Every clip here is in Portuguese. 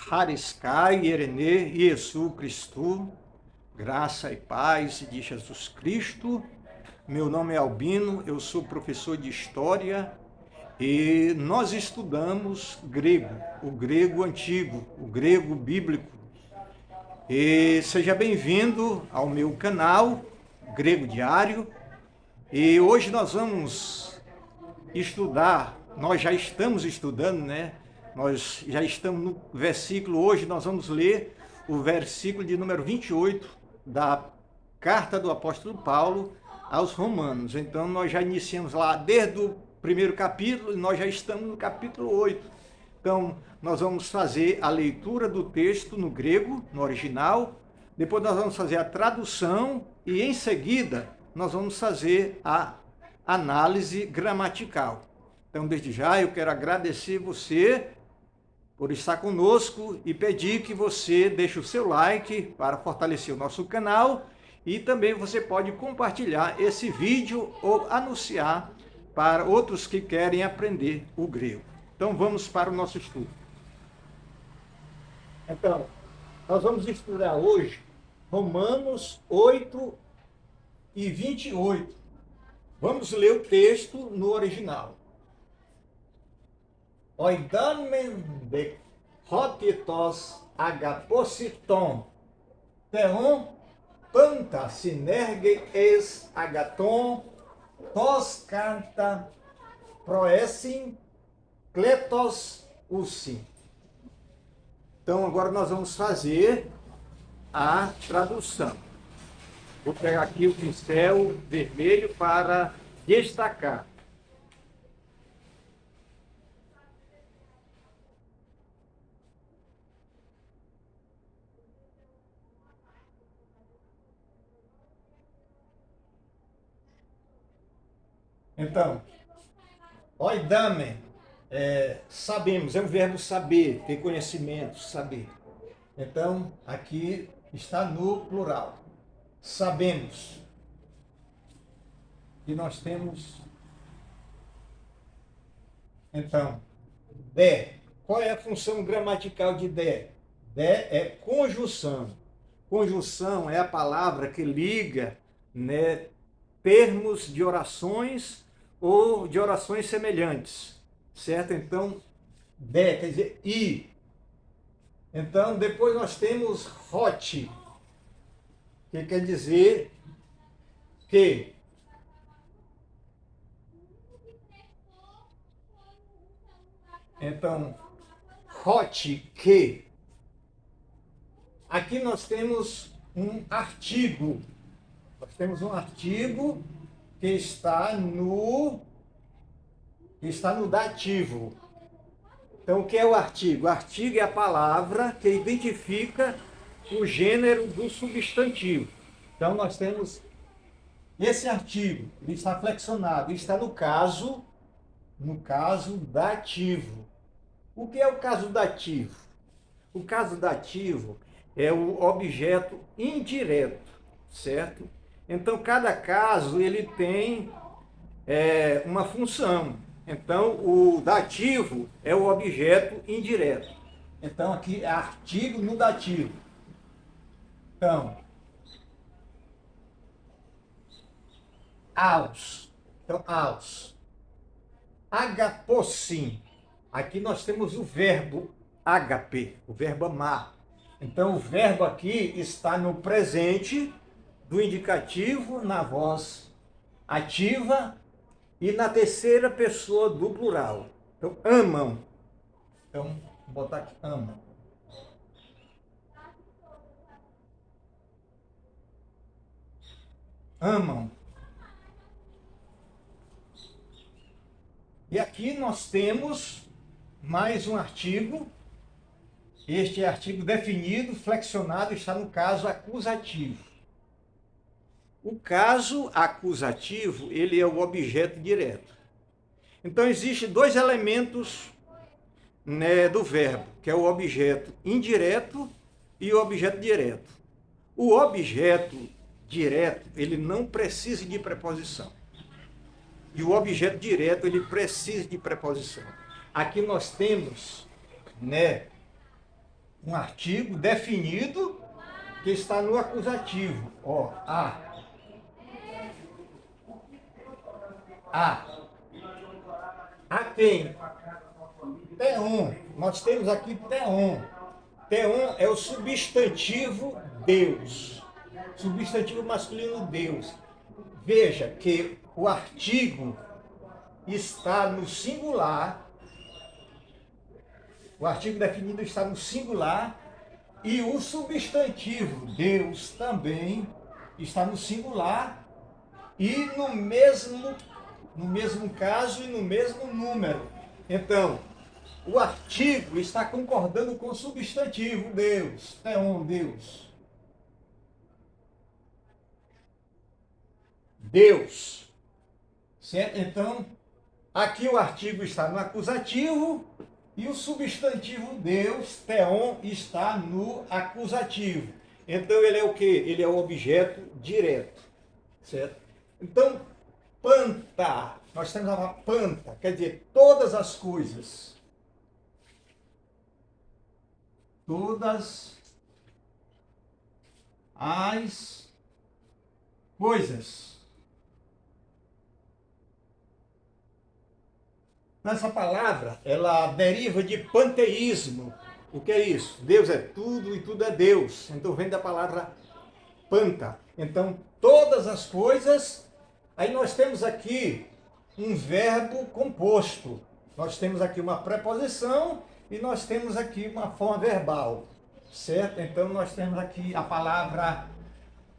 Hariskai, Irenê, Iesu Cristo, graça e paz de Jesus Cristo. Meu nome é Albino, eu sou professor de História e nós estudamos grego, o grego antigo, o grego bíblico. E seja bem-vindo ao meu canal, Grego Diário. E hoje nós vamos estudar, nós já estamos estudando, né? Nós já estamos no versículo, hoje nós vamos ler o versículo de número 28 da carta do apóstolo Paulo aos Romanos. Então nós já iniciamos lá desde o primeiro capítulo e nós já estamos no capítulo 8. Então nós vamos fazer a leitura do texto no grego, no original, depois nós vamos fazer a tradução e em seguida nós vamos fazer a análise gramatical. Então, desde já, eu quero agradecer você por estar conosco e pedir que você deixe o seu like para fortalecer o nosso canal e também você pode compartilhar esse vídeo ou anunciar para outros que querem aprender o grego. Então, vamos para o nosso estudo. Então, nós vamos estudar hoje Romanos 8 e 28. Vamos ler o texto no original. Oidamen de hotitos agapositon, theon panta sinerge es agaton, tos canta proessim kletos ussi. Então agora nós vamos fazer a tradução. Vou pegar aqui o pincel vermelho para destacar. Então, oidame, sabemos, é um verbo saber, ter conhecimento, saber. Então, aqui está no plural. Sabemos que nós temos, então, de. Qual é a função gramatical de de? De é conjunção. Conjunção é a palavra que liga, né, termos de orações ou de orações semelhantes, certo? Então, de quer dizer e. Então, depois nós temos hot, que quer dizer que. Então, hot, que. Aqui nós temos um artigo. Nós temos um artigo que está no dativo. Então, o que é o artigo? O artigo é a palavra que identifica o gênero do substantivo. Então, nós temos esse artigo, ele está flexionado, ele está no caso dativo. O que é o caso dativo? O caso dativo é o objeto indireto, certo? Então, cada caso ele tem uma função. Então, o dativo é o objeto indireto. Então, aqui é artigo no dativo. Então, aos. Então, aos. Agapossim. Aqui nós temos o verbo agape, o verbo amar. Então, o verbo aqui está no presente do indicativo, na voz ativa e na terceira pessoa do plural. Então, amam. Então, vou botar aqui, amam. Amam. E aqui nós temos mais um artigo. Este é artigo definido, flexionado, está no caso acusativo. O caso acusativo, ele é o objeto direto. Então, existem dois elementos, né, do verbo, que é o objeto indireto e o objeto direto. O objeto direto, ele não precisa de preposição. E o objeto direto, ele precisa de preposição. Aqui nós temos, né, um artigo definido que está no acusativo. Ó, a. A quem? Theon. Nós temos aqui Theon. Theon é o substantivo Deus. Substantivo masculino Deus. Veja que o artigo está no singular. O artigo definido está no singular. E o substantivo Deus também está no singular e no mesmo caso e no mesmo número. Então, o artigo está concordando com o substantivo Deus, Theon, Deus. Deus. Certo? Então, aqui o artigo está no acusativo e o substantivo Deus, Theon, está no acusativo. Então, ele é o quê? Ele é o objeto direto. Certo? Então, panta. Nós temos uma panta, quer dizer, todas as coisas. Todas as coisas. Essa palavra, ela deriva de panteísmo. O que é isso? Deus é tudo e tudo é Deus. Então vem da palavra panta. Então, todas as coisas. Aí nós temos aqui um verbo composto. Nós temos aqui uma preposição e nós temos aqui uma forma verbal. Certo? Então nós temos aqui a palavra...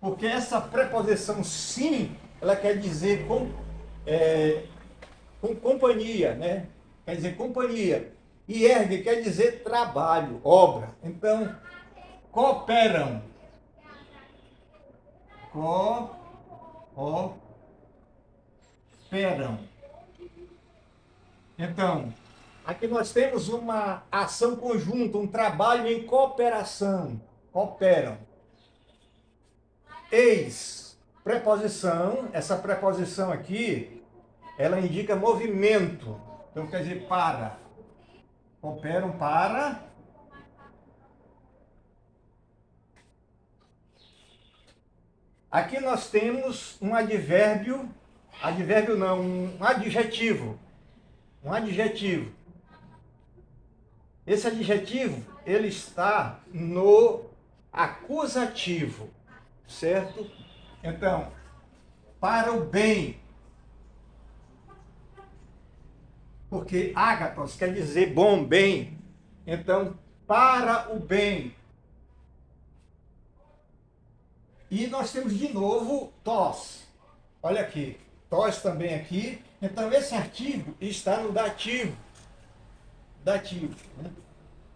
Porque essa preposição sim, ela quer dizer com companhia, né? Quer dizer companhia. E ergue quer dizer trabalho, obra. Então, cooperam. Cooperam. Então, aqui nós temos uma ação conjunta, um trabalho em cooperação. Cooperam. Eis, preposição. Essa preposição aqui, ela indica movimento. Então quer dizer para. Cooperam para. Aqui nós temos um advérbio. Advérbio não, um adjetivo. Um adjetivo. Esse adjetivo, ele está no acusativo. Certo? Então, para o bem. Porque ágathos quer dizer bom, bem. Então, para o bem. E nós temos de novo tos. Olha aqui. Tos também aqui. Então, esse artigo está no dativo. Dativo. Né?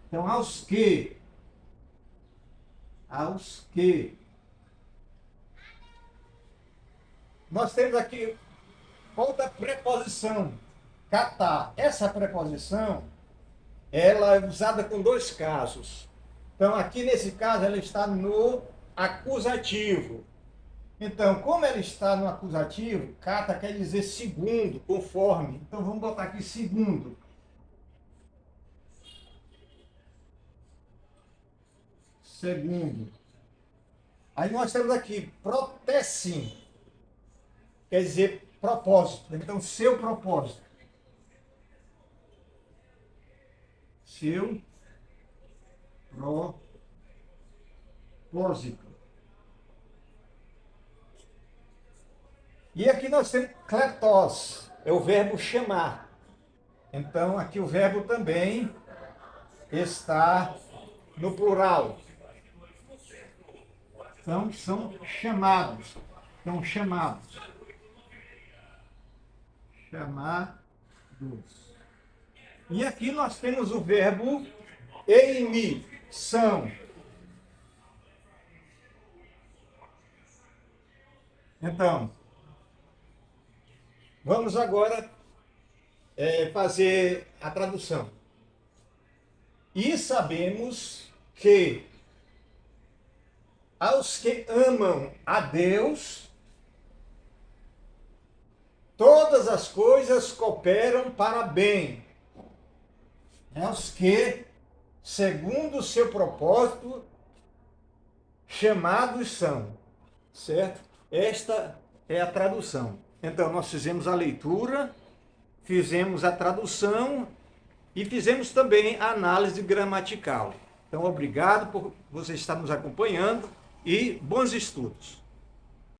Então, aos que. Aos que. Nós temos aqui outra preposição. Catar. Essa preposição, ela é usada com dois casos. Então, aqui nesse caso, ela está no acusativo. Então, como ela está no acusativo, cata quer dizer segundo, conforme. Então, vamos botar aqui segundo. Segundo. Aí nós temos aqui protecem. Quer dizer propósito. Então, seu propósito. Seu propósito. E aqui nós temos kletos, é o verbo chamar. Então, aqui o verbo também está no plural. Então, são chamados. São chamados. Chamados. E aqui nós temos o verbo eimi, são. Então, vamos agora fazer a tradução. E sabemos que aos que amam a Deus, todas as coisas cooperam para bem. Aos que segundo o seu propósito, chamados são, certo? Esta é a tradução. Então, nós fizemos a leitura, fizemos a tradução e fizemos também a análise gramatical. Então, obrigado por você estar nos acompanhando e bons estudos.